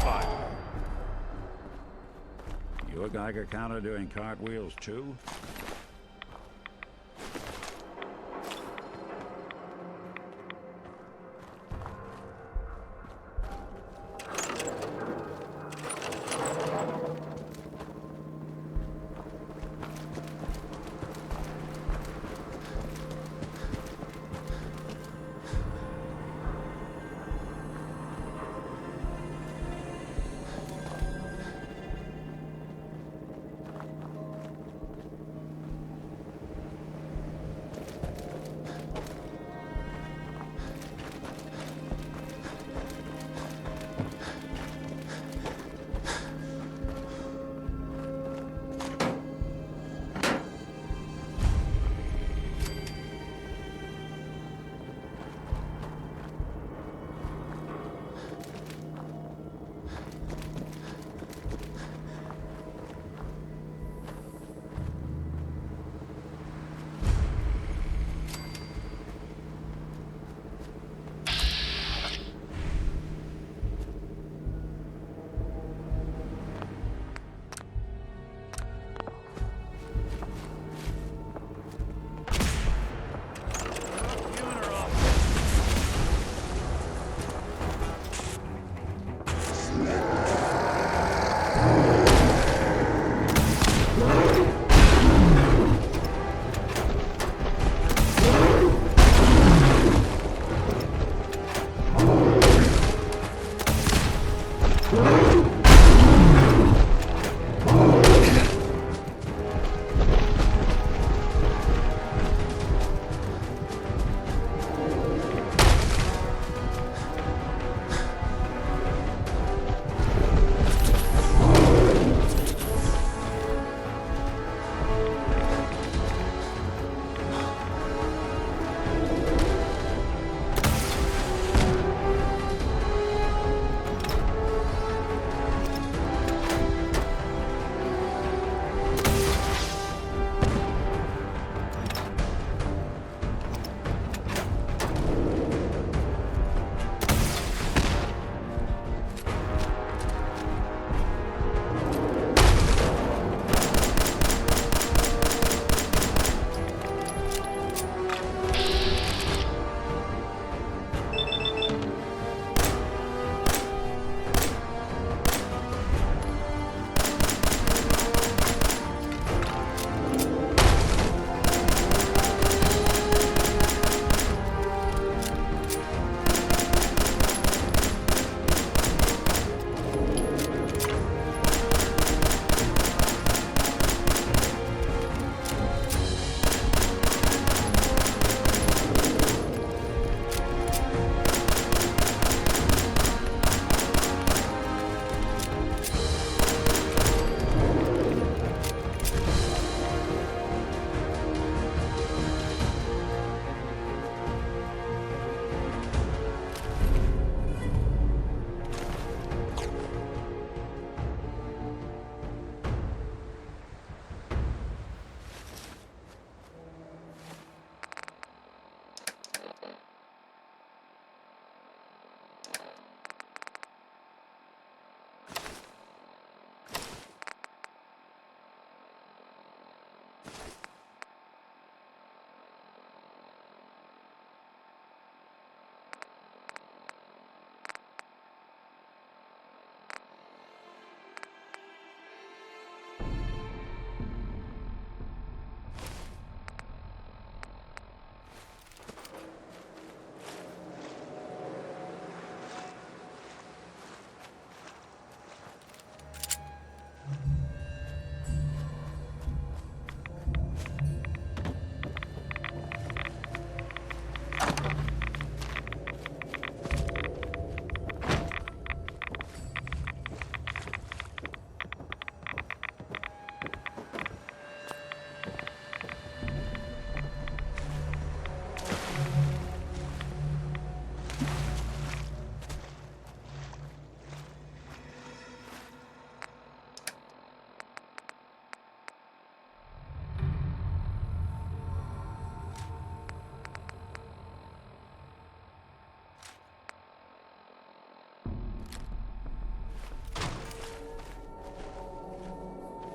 5. You a Geiger counter doing cartwheels too?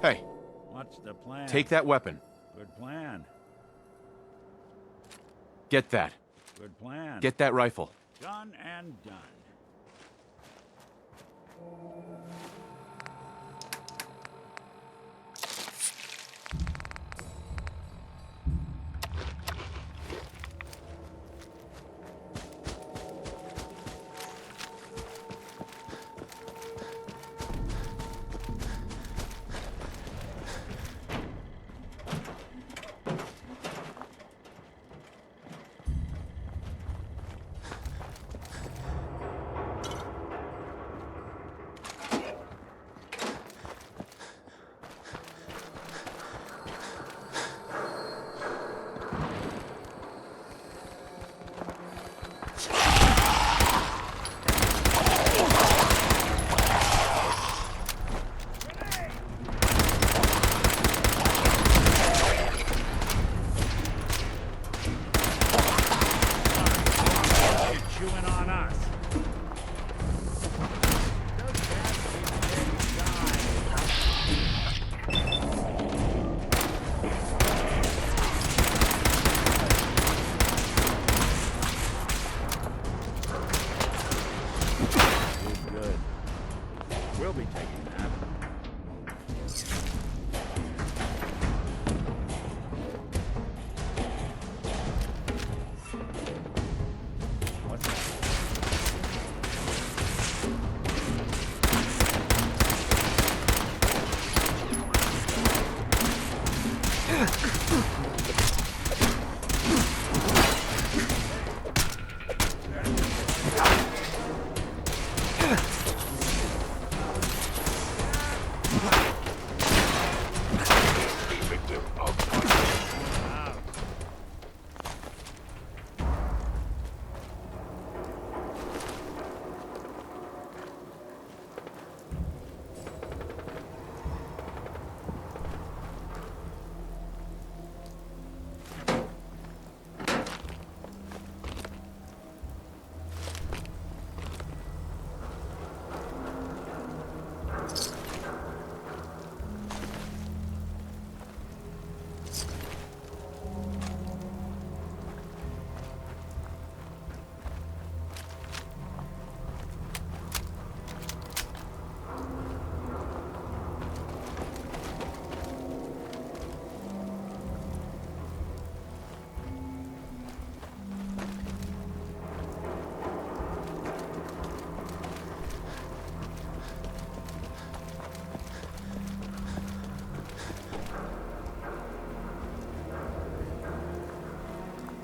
Hey, What's the plan? take that weapon. Good plan. Get that. Good plan. Get that rifle. Done and done.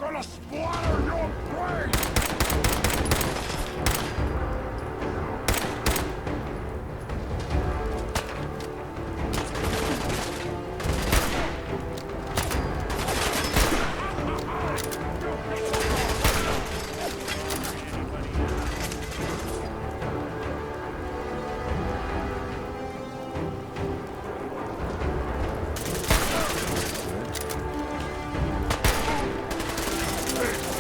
Gonna splatter your brain! Hey!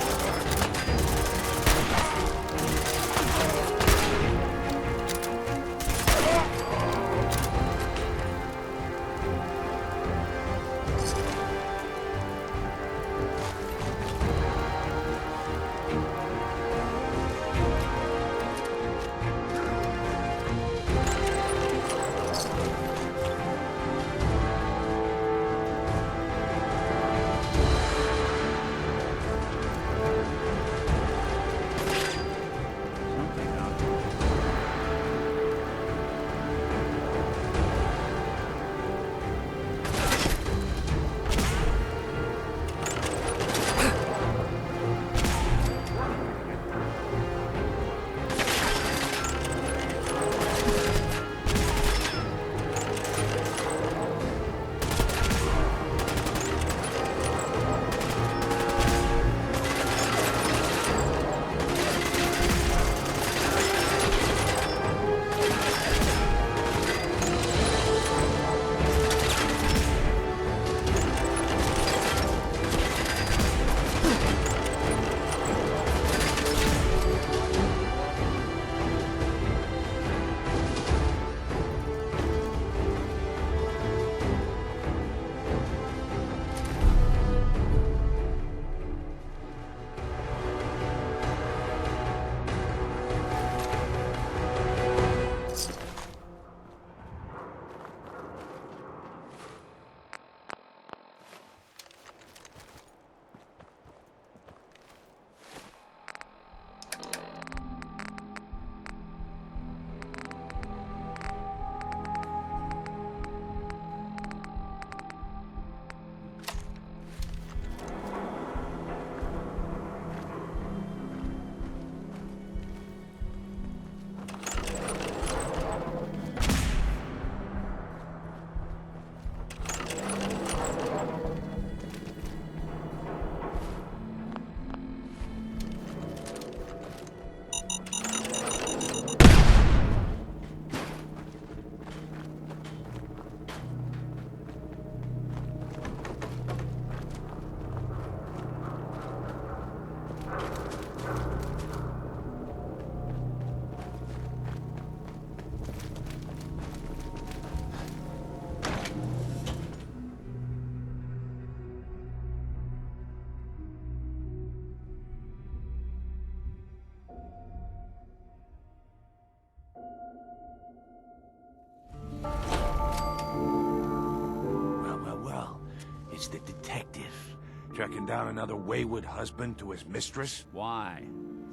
It's the detective. Tracking down another wayward husband to his mistress. Why?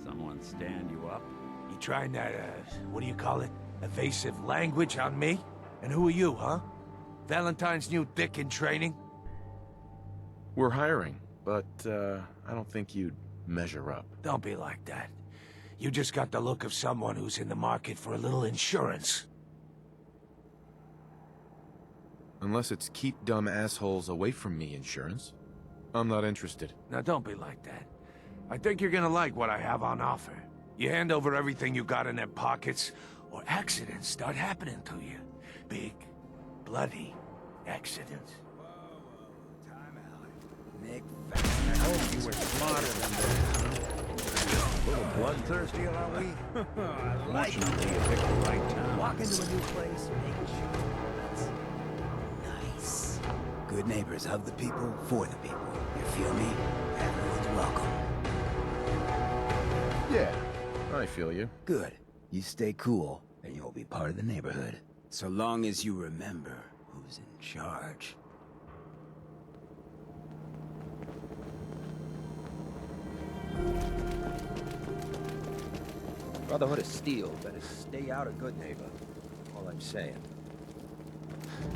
Someone stand you up? You trying that, what do you call it? Evasive language on me? And who are you, huh? Valentine's new dick in training? We're hiring, but I don't think you'd measure up. Don't be like that. You just got the look of someone who's in the market for a little insurance. Unless it's keep dumb assholes away from me insurance. I'm not interested. Now don't be like that. I think you're gonna like what I have on offer. You hand over everything you got in their pockets, or accidents start happening to you. Big, bloody accidents. Nick, I hope you were smarter than that. A little bloodthirsty, are we? Fortunately, you picked the right time. Walk into a new place, make sure it's nice. Good neighbors of the people, for the people. You feel me? Everyone's welcome. Yeah, I feel you. Good. You stay cool, and you'll be part of the neighborhood. So long as you remember who's in charge. Brotherhood of Steel better stay out of good neighbor. All I'm saying.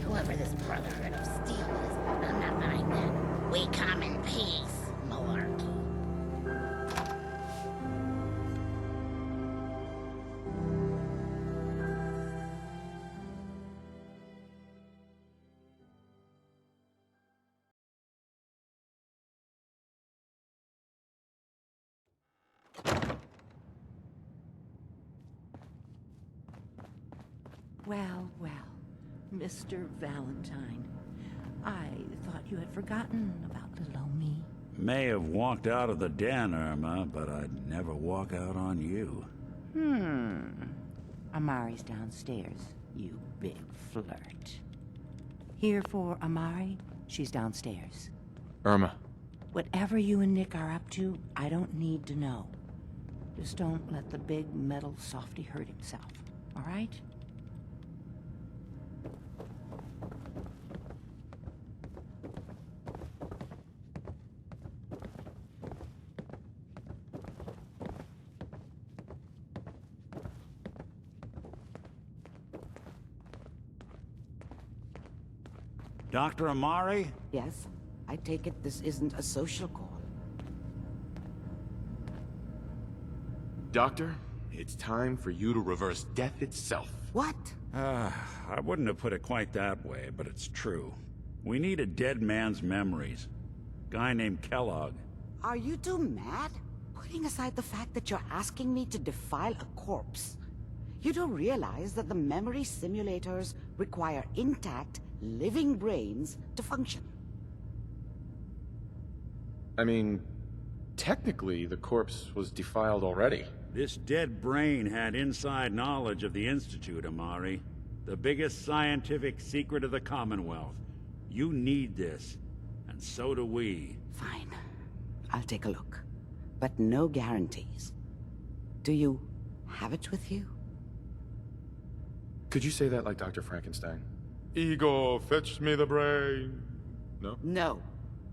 Whoever this Brotherhood of Steel is, I'm not buying that. We come in peace, malarkey. Well, well, Mr. Valentine. I thought you had forgotten about little old me. May have walked out of the den, Irma, but I'd never walk out on you. Amari's downstairs, you big flirt. Here for Amari, she's downstairs. Irma. Whatever you and Nick are up to, I don't need to know. Just don't let the big metal softy hurt himself, all right? Dr. Amari? Yes, I take it this isn't a social call. Doctor, it's time for you to reverse death itself. What? I wouldn't have put it quite that way, but it's true. We need a dead man's memories. Guy named Kellogg. Are you two mad? Putting aside the fact that you're asking me to defile a corpse, you do realize that the memory simulators require intact, living brains to function. I mean, technically, the corpse was defiled already. This dead brain had inside knowledge of the Institute, Amari. The biggest scientific secret of the Commonwealth. You need this, and so do we. Fine. I'll take a look. But no guarantees. Do you have it with you? Could you say that like Dr. Frankenstein? Ego, fetch me the brain. No? No,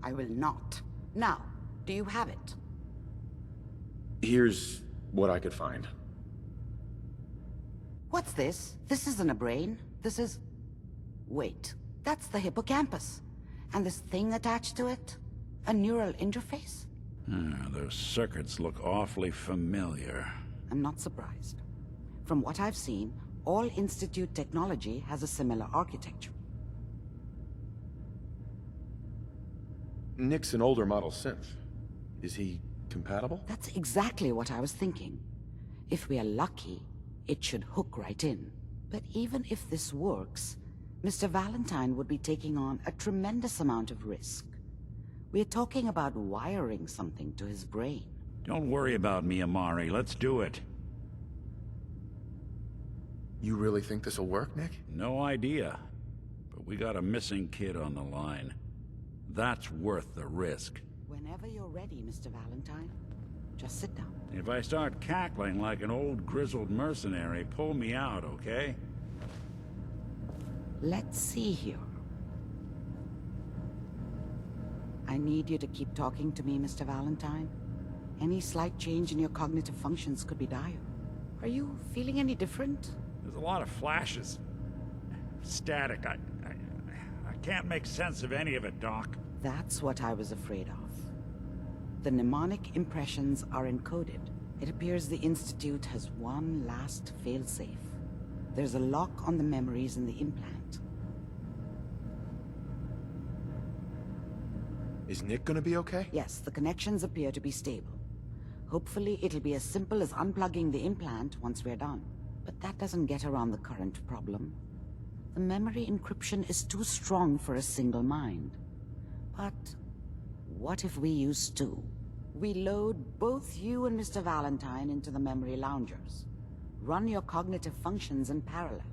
I will not. Now, do you have it? Here's what I could find. What's this? This isn't a brain. This is... Wait, that's the hippocampus. And this thing attached to it? A neural interface? Those circuits look awfully familiar. I'm not surprised. From what I've seen, all Institute technology has a similar architecture. Nick's an older model synth. Is he compatible? That's exactly what I was thinking. If we are lucky, it should hook right in. But even if this works, Mr. Valentine would be taking on a tremendous amount of risk. We're talking about wiring something to his brain. Don't worry about me, Amari. Let's do it. You really think this'll work, Nick? No idea. But we got a missing kid on the line. That's worth the risk. Whenever you're ready, Mr. Valentine, just sit down. If I start cackling like an old grizzled mercenary, pull me out, okay? Let's see here. I need you to keep talking to me, Mr. Valentine. Any slight change in your cognitive functions could be dire. Are you feeling any different? There's a lot of flashes. Static. I can't make sense of any of it, Doc. That's what I was afraid of. The mnemonic impressions are encoded. It appears the Institute has one last failsafe. There's a lock on the memories in the implant. Is Nick gonna be okay? Yes, the connections appear to be stable. Hopefully it'll be as simple as unplugging the implant once we're done. But that doesn't get around the current problem. The memory encryption is too strong for a single mind. But what if we use two? We load both you and Mr. Valentine into the memory loungers. Run your cognitive functions in parallel.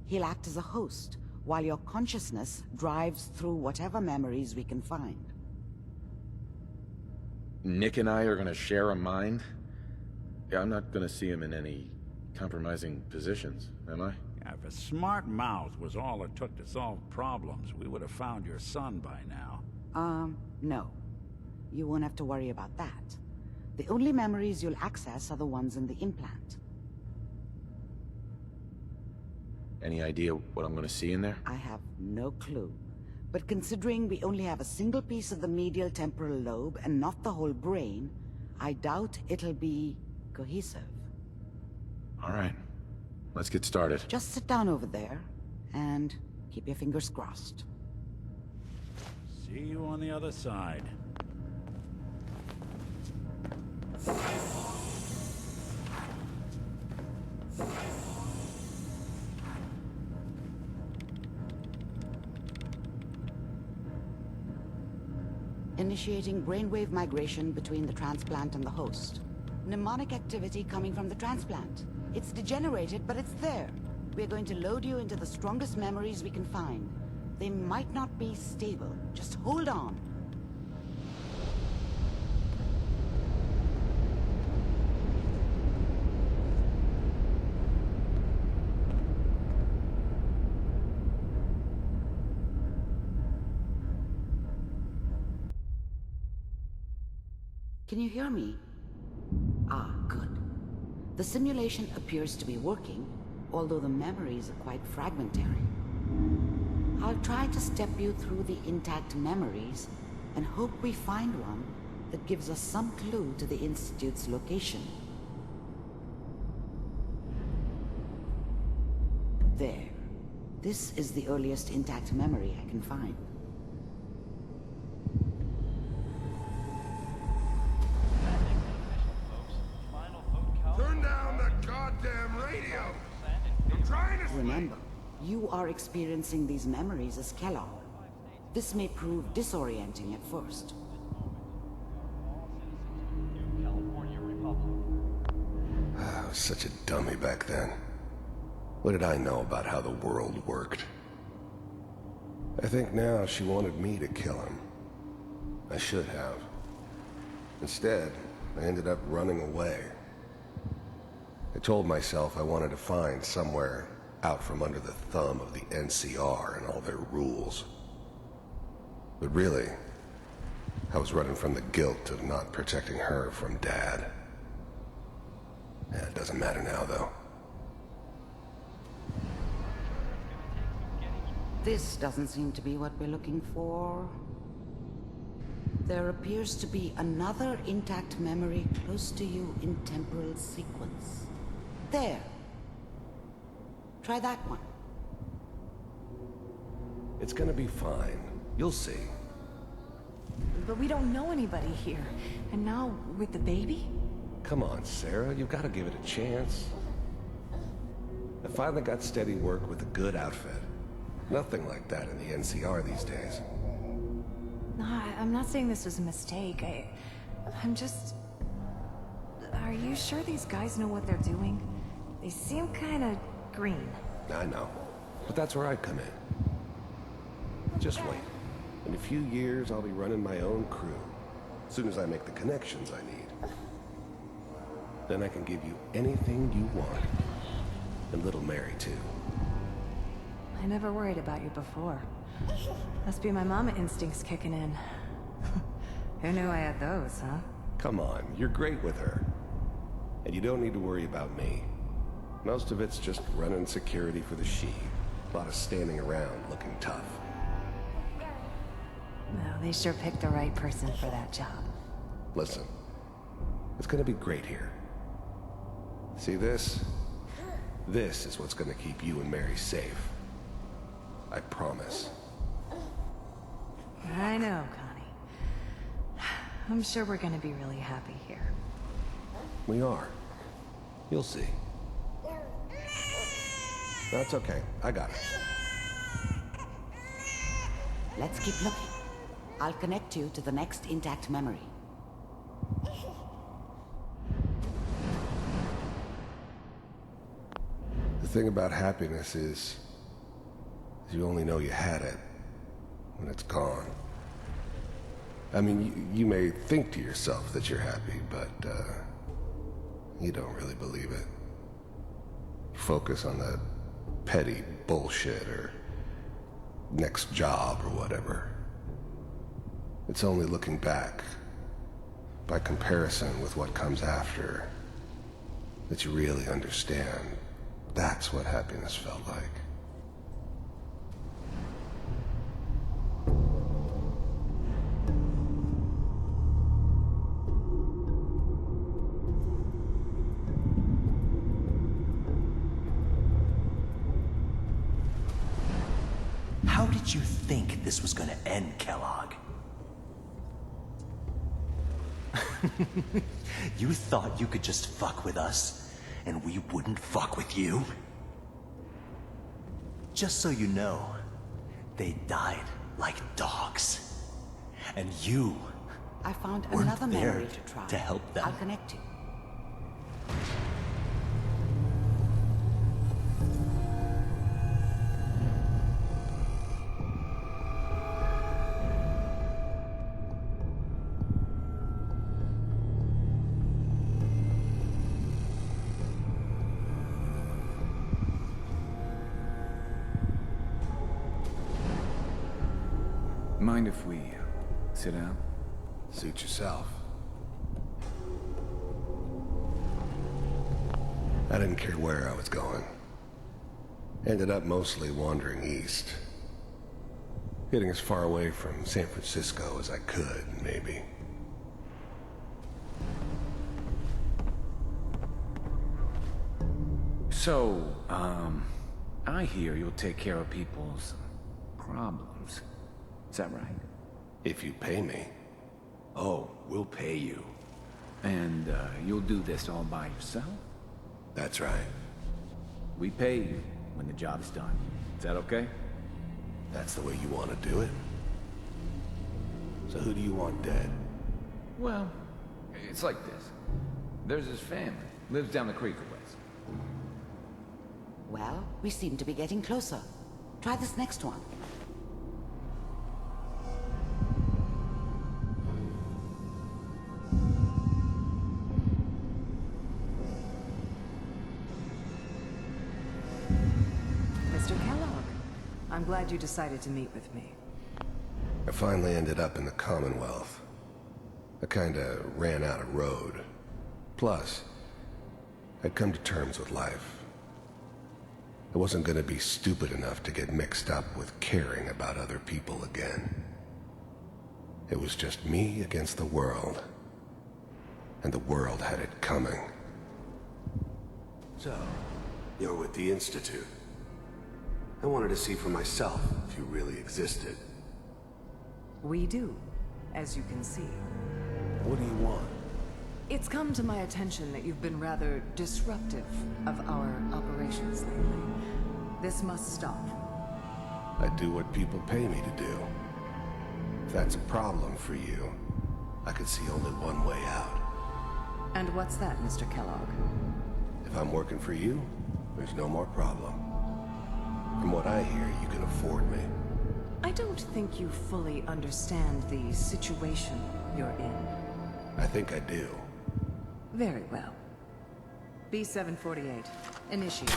He'll act as a host, while your consciousness drives through whatever memories we can find. Nick and I are gonna share a mind? Yeah, I'm not gonna see him in any compromising positions, am I? Yeah, if a smart mouth was all it took to solve problems, we would have found your son by now. No. You won't have to worry about that. The only memories you'll access are the ones in the implant. Any idea what I'm gonna see in there? I have no clue. But considering we only have a single piece of the medial temporal lobe and not the whole brain, I doubt it'll be cohesive. All right. Let's get started. Just sit down over there and keep your fingers crossed. See you on the other side. Initiating brainwave migration between the transplant and the host. Mnemonic activity coming from the transplant. It's degenerated, but it's there. We're going to load you into the strongest memories we can find. They might not be stable. Just hold on. Can you hear me? Ah, good. The simulation appears to be working, although the memories are quite fragmentary. I'll try to step you through the intact memories and hope we find one that gives us some clue to the Institute's location. There. This is the earliest intact memory I can find. Turn down the goddamn radio! I'm trying to Remember, you are experiencing these memories as Kellog'a. This may prove disorienting at first. I was such a dummy back then. What did I know about how the world worked? I think now she wanted me to kill him. I should have. Instead, I ended up running away. I told myself I wanted to find somewhere out from under the thumb of the NCR and all their rules. But really, I was running from the guilt of not protecting her from Dad. Yeah, it doesn't matter now, though. This doesn't seem to be what we're looking for. There appears to be another intact memory close to you in temporal sequence. There. Try that one. It's gonna be fine. You'll see. But we don't know anybody here. And now, with the baby? Come on, Sarah, you've got to give it a chance. I finally got steady work with a good outfit. Nothing like that in the NCR these days. No, I'm not saying this was a mistake. I'm just... Are you sure these guys know what they're doing? They seem kinda green. I know, but that's where I come in. Just wait. In a few years, I'll be running my own crew. As soon as I make the connections I need. Then I can give you anything you want. And little Mary, too. I never worried about you before. Must be my mama instincts kicking in. Who knew I had those, huh? Come on, you're great with her. And you don't need to worry about me. Most of it's just running security for the she. A lot of standing around looking tough. Well, they sure picked the right person for that job. Listen, it's gonna be great here. See this? This is what's gonna keep you and Mary safe. I promise. I know, Connie. I'm sure we're gonna be really happy here. We are. You'll see. That's okay. I got it. Let's keep looking. I'll connect you to the next intact memory. The thing about happiness is you only know you had it when it's gone. I mean, you may think to yourself that you're happy, but you don't really believe it. Focus on that petty bullshit or next job or whatever. It's only looking back, by comparison with what comes after, that you really understand that's what happiness felt like. How did you think this was gonna end, Kellogg? You thought you could just fuck with us, and we wouldn't fuck with you? Just so you know, they died like dogs. And you I found weren't another there memory to try. to help them. I'll connect you. Mind if we sit down? Suit yourself. I didn't care where I was going. Ended up mostly wandering east. Getting as far away from San Francisco as I could, maybe. So, I hear you'll take care of people's problems. Is that right? If you pay me. Oh, we'll pay you. And, you'll do this all by yourself? That's right. We pay you when the job's done. Is that okay? That's the way you want to do it? So who do you want dead? Well, it's like this. There's his family. Lives down the creek a ways. Well, we seem to be getting closer. Try this next one. Mr. Kellogg, I'm glad you decided to meet with me. I finally ended up in the Commonwealth. I kinda ran out of road. Plus, I'd come to terms with life. I wasn't gonna be stupid enough to get mixed up with caring about other people again. It was just me against the world. And the world had it coming. So, you're with the Institute. I wanted to see for myself if you really existed. We do, as you can see. What do you want? It's come to my attention that you've been rather disruptive of our operations lately. This must stop. I do what people pay me to do. If that's a problem for you, I could see only one way out. And what's that, Mr. Kellogg? If I'm working for you, there's no more problem. From what I hear, you can afford me. I don't think you fully understand the situation you're in. I think I do. Very well. B-748, initiate.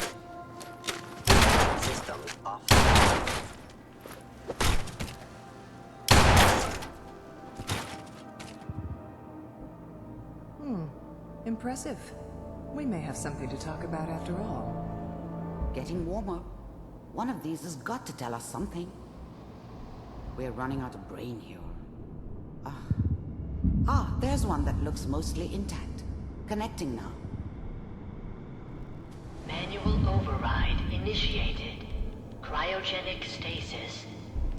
System is off. Impressive. We may have something to talk about after all. Getting warmer. One of these has got to tell us something. We're running out of brain here. There's one that looks mostly intact. Connecting now. Manual override initiated. Cryogenic stasis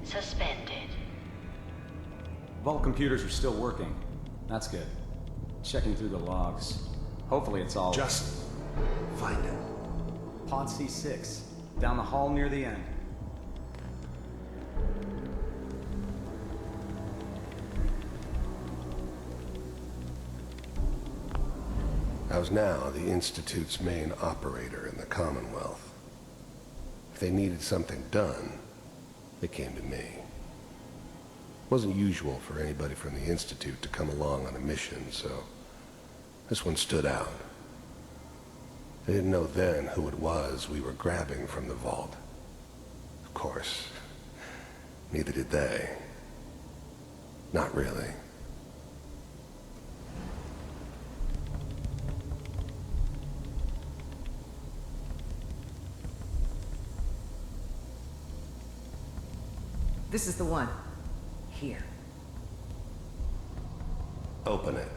suspended. Vault computers are still working. That's good. Checking through the logs. Hopefully it's all... Just find it. Pod C6. Down the hall near the end. I was now the Institute's main operator in the Commonwealth. If they needed something done, they came to me. It wasn't usual for anybody from the Institute to come along on a mission, so this one stood out. I didn't know then who it was we were grabbing from the vault. Of course, neither did they. Not really. This is the one. Here. Open it.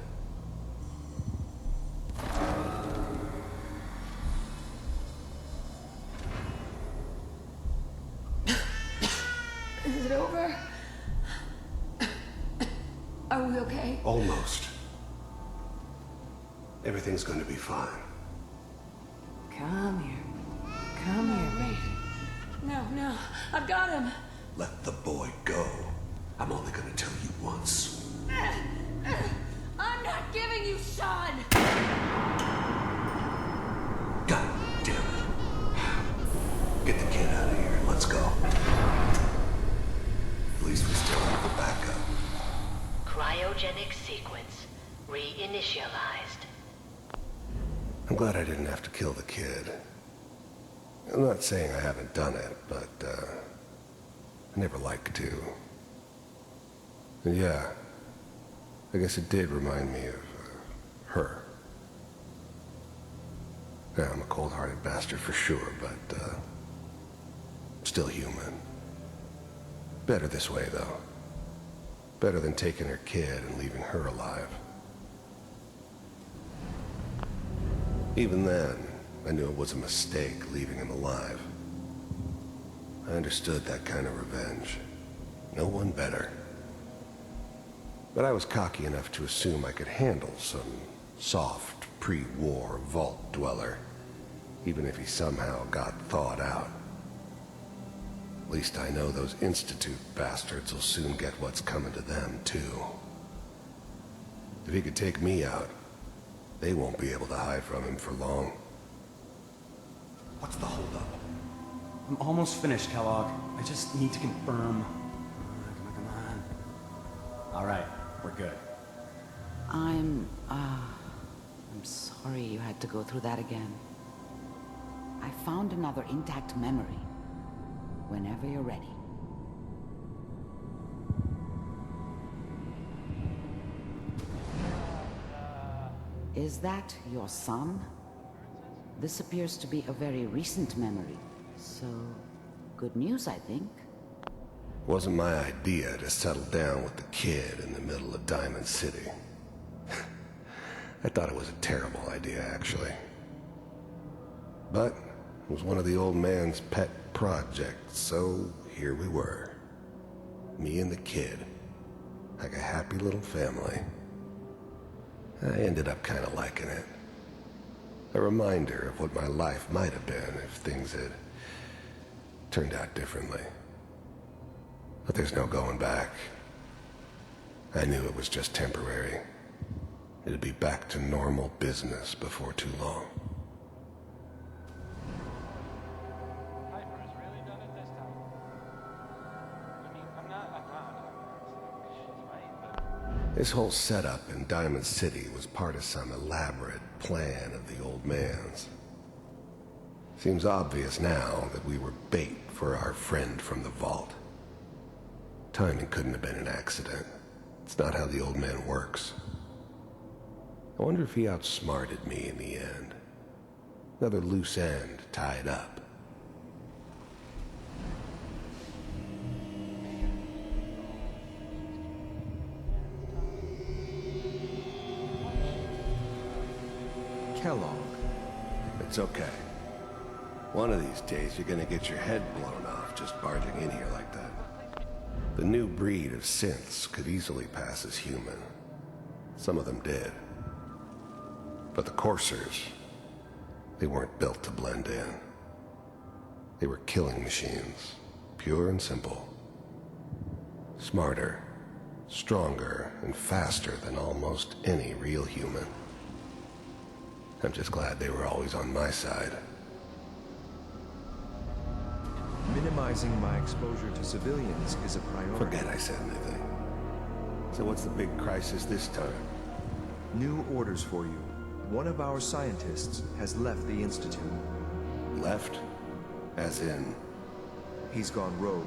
Is it over? Are we okay? Almost. Everything's going to be fine. Come here. Come here, baby. No. I've got him. Let the boy go. I'm only going to tell you once. I'm not giving you Sean! God damn it. Get the kid out of here. Let's go. At least we still have the backup. Cryogenic sequence reinitialized. I'm glad I didn't have to kill the kid. I'm not saying I haven't done it, but, I never liked to. And yeah, I guess it did remind me of, her. Yeah, I'm a cold-hearted bastard for sure, but, still human. Better this way, though. Better than taking her kid and leaving her alive. Even then, I knew it was a mistake leaving him alive. I understood that kind of revenge. No one better. But I was cocky enough to assume I could handle some soft, pre-war vault dweller, even if he somehow got thawed out. At least I know those Institute bastards will soon get what's coming to them, too. If he could take me out, they won't be able to hide from him for long. What's the holdup? I'm almost finished, Kellogg. I just need to confirm. Come on. All right, we're good. I'm sorry you had to go through that again. I found another intact memory. Whenever you're ready. Is that your son? This appears to be a very recent memory. So, good news, I think. Wasn't my idea to settle down with the kid in the middle of Diamond City. I thought it was a terrible idea, actually. But it was one of the old man's pet projects, so here we were. Me and the kid. Like a happy little family. I ended up kind of liking it. A reminder of what my life might have been if things had turned out differently. But there's no going back. I knew it was just temporary. It'd be back to normal business before too long. This whole setup in Diamond City was part of some elaborate plan of the old man's. Seems obvious now that we were bait for our friend from the vault. Timing couldn't have been an accident. It's not how the old man works. I wonder if he outsmarted me in the end. Another loose end tied up. Kellogg. It's okay. One of these days you're gonna get your head blown off just barging in here like that. The new breed of synths could easily pass as human. Some of them did. But the coursers, they weren't built to blend in. They were killing machines, pure and simple. Smarter, stronger, and faster than almost any real human. I'm just glad they were always on my side. Minimizing my exposure to civilians is a priority. Forget I said anything. So what's the big crisis this time? New orders for you. One of our scientists has left the Institute. Left? As in? He's gone rogue.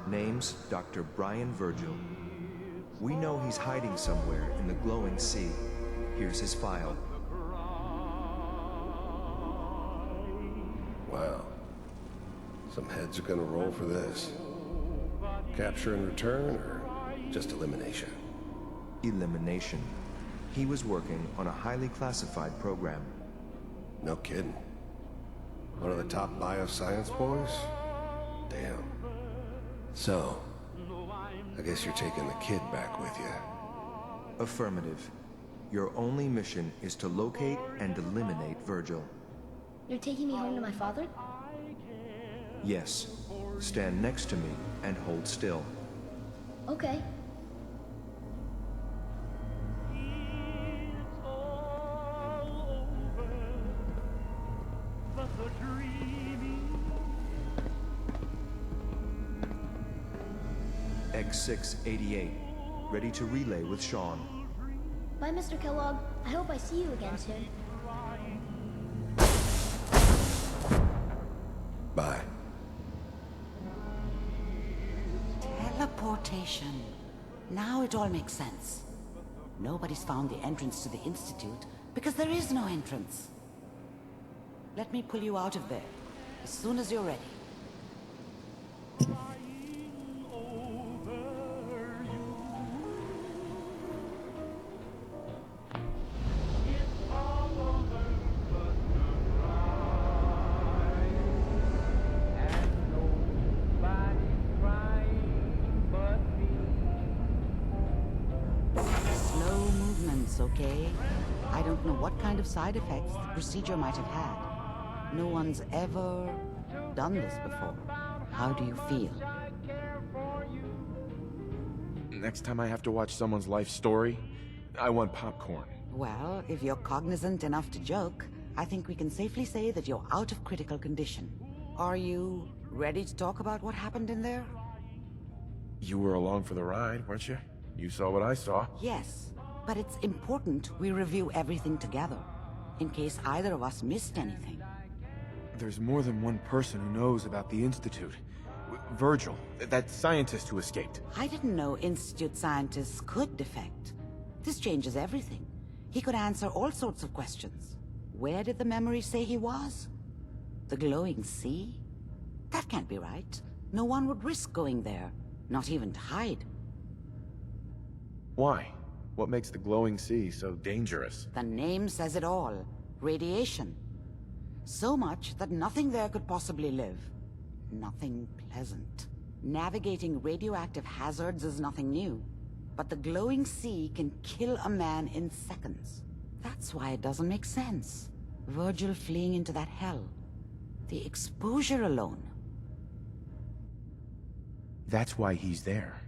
Name's Dr. Brian Virgil. We know he's hiding somewhere in the glowing sea. Here's his file. Wow. Some heads are gonna roll for this. Capture and return, or just elimination? Elimination. He was working on a highly classified program. No kidding. One of the top bioscience boys? Damn. So, I guess you're taking the kid back with you. Affirmative. Your only mission is to locate and eliminate Virgil. You're taking me home to my father? Yes. Stand next to me and hold still. Okay. X688. Ready to relay with Sean. Bye, Mr. Kellogg. I hope I see you again soon. Bye. Teleportation. Now it all makes sense. Nobody's found the entrance to the Institute because there is no entrance. Let me pull you out of there as soon as you're ready. Okay? I don't know what kind of side effects the procedure might have had. No one's ever done this before. How do you feel? Next time I have to watch someone's life story, I want popcorn. Well, if you're cognizant enough to joke, I think we can safely say that you're out of critical condition. Are you ready to talk about what happened in there? You were along for the ride, weren't you? You saw what I saw. Yes. But it's important we review everything together, in case either of us missed anything. There's more than one person who knows about the Institute. Virgil, that scientist who escaped. I didn't know Institute scientists could defect. This changes everything. He could answer all sorts of questions. Where did the memory say he was? The glowing sea? That can't be right. No one would risk going there, not even to hide. Why? What makes the glowing sea so dangerous? The name says it all. Radiation. So much that nothing there could possibly live. Nothing pleasant. Navigating radioactive hazards is nothing new. But the glowing sea can kill a man in seconds. That's why it doesn't make sense. Virgil fleeing into that hell. The exposure alone. That's why he's there.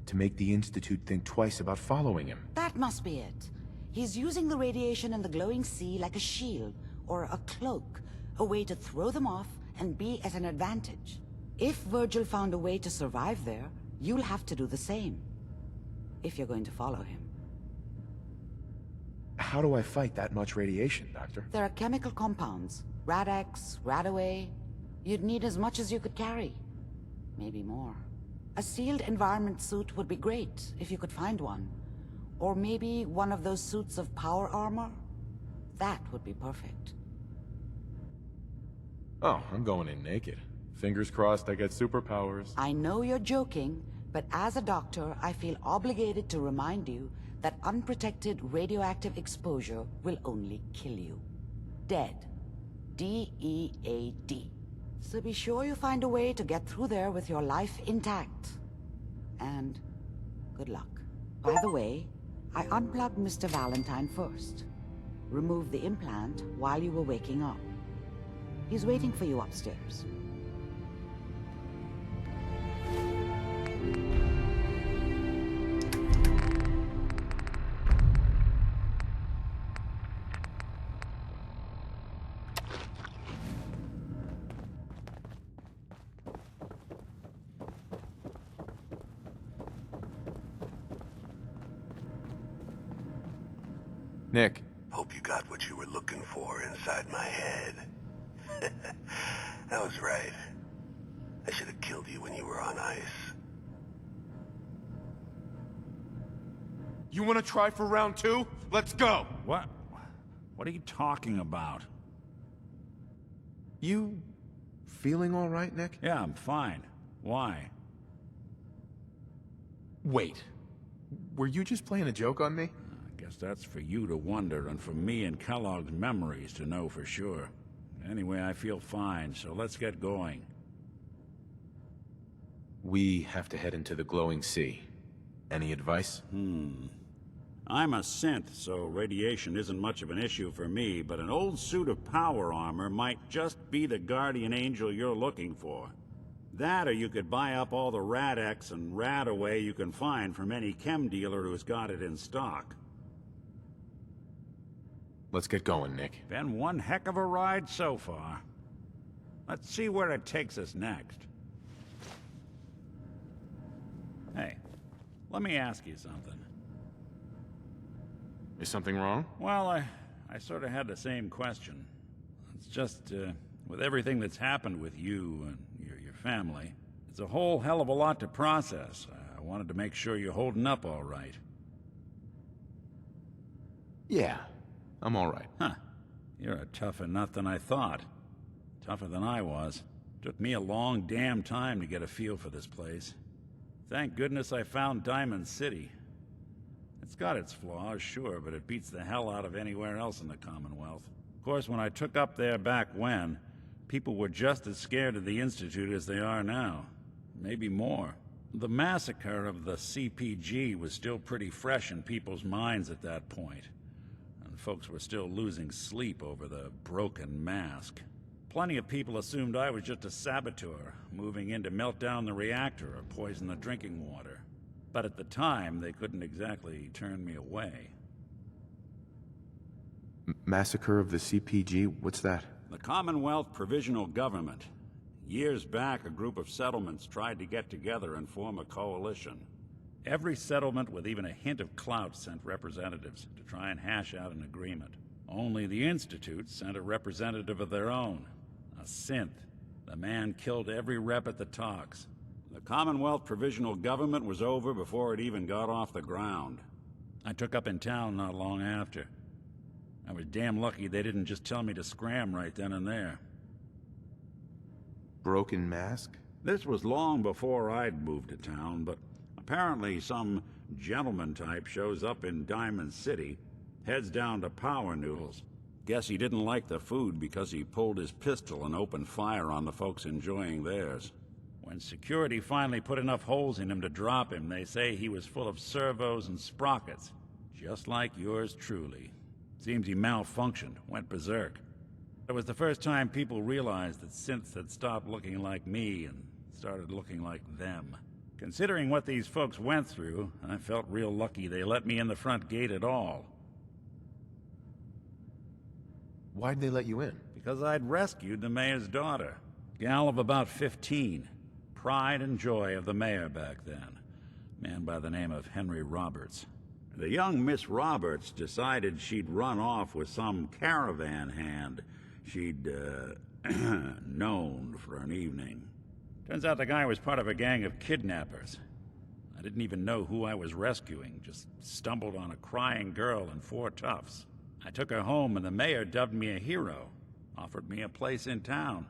To make the Institute think twice about following him. That must be it. He's using the radiation in the glowing sea like a shield, or a cloak, a way to throw them off and be at an advantage. If Virgil found a way to survive there, you'll have to do the same. If you're going to follow him. How do I fight that much radiation, Doctor? There are chemical compounds. Rad-X, Radaway. You'd need as much as you could carry. Maybe more. A sealed environment suit would be great, if you could find one. Or maybe one of those suits of power armor? That would be perfect. Oh, I'm going in naked. Fingers crossed I get superpowers. I know you're joking, but as a doctor, I feel obligated to remind you that unprotected radioactive exposure will only kill you. Dead. D-E-A-D. So be sure you find a way to get through there with your life intact. And good luck. By the way, I unplugged Mr. Valentine first. Removed the implant while you were waking up. He's waiting for you upstairs. Nick. Hope you got what you were looking for inside my head. I was right. I should have killed you when you were on ice. You want to try for round 2? Let's go! What? What are you talking about? You feeling all right, Nick? Yeah, I'm fine. Why? Wait. Were you just playing a joke on me? I guess that's for you to wonder, and for me and Kellogg's memories to know for sure. Anyway, I feel fine, so let's get going. We have to head into the glowing sea. Any advice? I'm a synth, so radiation isn't much of an issue for me, but an old suit of power armor might just be the guardian angel you're looking for. That, or you could buy up all the Rad-X and Rad-Away you can find from any chem dealer who's got it in stock. Let's get going, Nick. Been one heck of a ride so far. Let's see where it takes us next. Hey, let me ask you something. Is something wrong? Well, I sort of had the same question. It's just, with everything that's happened with you and your family, it's a whole hell of a lot to process. I wanted to make sure you're holding up all right. Yeah, I'm all right. Huh. You're a tougher nut than I thought. Tougher than I was. Took me a long damn time to get a feel for this place. Thank goodness I found Diamond City. It's got its flaws, sure, but it beats the hell out of anywhere else in the Commonwealth. Of course, when I took up there back when, people were just as scared of the Institute as they are now. Maybe more. The massacre of the CPG was still pretty fresh in people's minds at that point, and folks were still losing sleep over the broken mask. Plenty of people assumed I was just a saboteur, moving in to melt down the reactor or poison the drinking water. But at the time, they couldn't exactly turn me away. Massacre of the CPG? What's that? The Commonwealth Provisional Government. Years back, a group of settlements tried to get together and form a coalition. Every settlement with even a hint of clout sent representatives to try and hash out an agreement. Only the Institute sent a representative of their own. A synth. The man killed every rep at the talks. The Commonwealth Provisional Government was over before it even got off the ground. I took up in town not long after. I was damn lucky they didn't just tell me to scram right then and there. Broken mask? This was long before I'd moved to town, but apparently some gentleman type shows up in Diamond City, heads down to Power Noodles. Guess he didn't like the food because he pulled his pistol and opened fire on the folks enjoying theirs. When security finally put enough holes in him to drop him, they say he was full of servos and sprockets, just like yours truly. Seems he malfunctioned, went berserk. It was the first time people realized that synths had stopped looking like me and started looking like them. Considering what these folks went through, I felt real lucky they let me in the front gate at all. Why'd they let you in? Because I'd rescued the mayor's daughter. Gal of about 15. Pride and joy of the mayor back then. Man by the name of Henry Roberts. The young Miss Roberts decided she'd run off with some caravan hand she'd, known for an evening. Turns out the guy was part of a gang of kidnappers. I didn't even know who I was rescuing, just stumbled on a crying girl and 4 toughs. I took her home and the mayor dubbed me a hero, offered me a place in town.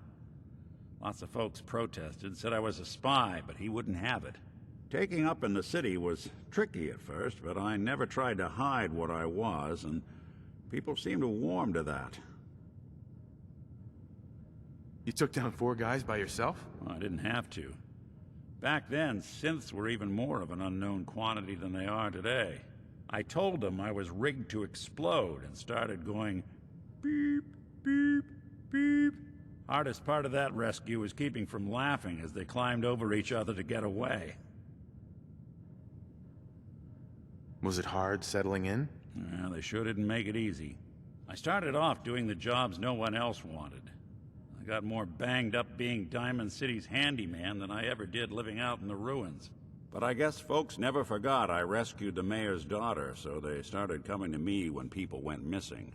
Lots of folks protested, said I was a spy, but he wouldn't have it. Taking up in the city was tricky at first, but I never tried to hide what I was, and people seemed to warm to that. You took down 4 guys by yourself? Well, I didn't have to. Back then, synths were even more of an unknown quantity than they are today. I told them I was rigged to explode and started going beep, beep, beep. Hardest part of that rescue was keeping from laughing as they climbed over each other to get away. Was it hard settling in? Yeah, they sure didn't make it easy. I started off doing the jobs no one else wanted. I got more banged up being Diamond City's handyman than I ever did living out in the ruins. But I guess folks never forgot I rescued the mayor's daughter, so they started coming to me when people went missing.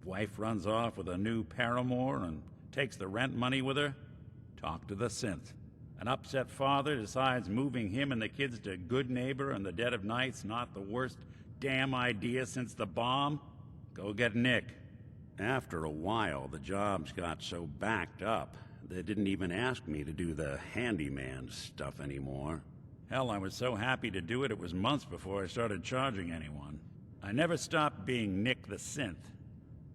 Wife runs off with a new paramour and takes the rent money with her. Talk to the synth. An upset father decides moving him and the kids to Good Neighbor in the dead of night's not the worst damn idea since the bomb. Go get Nick. After a while, the jobs got so backed up, they didn't even ask me to do the handyman stuff anymore. Hell, I was so happy to do it, it was months before I started charging anyone. I never stopped being Nick the synth,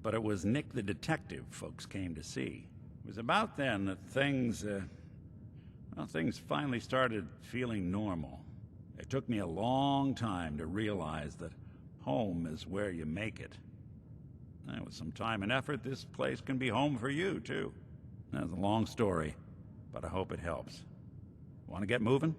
but it was Nick the detective folks came to see. It was about then that things finally started feeling normal. It took me a long time to realize that home is where you make it. And with some time and effort, this place can be home for you, too. That's a long story, but I hope it helps. Want to get moving?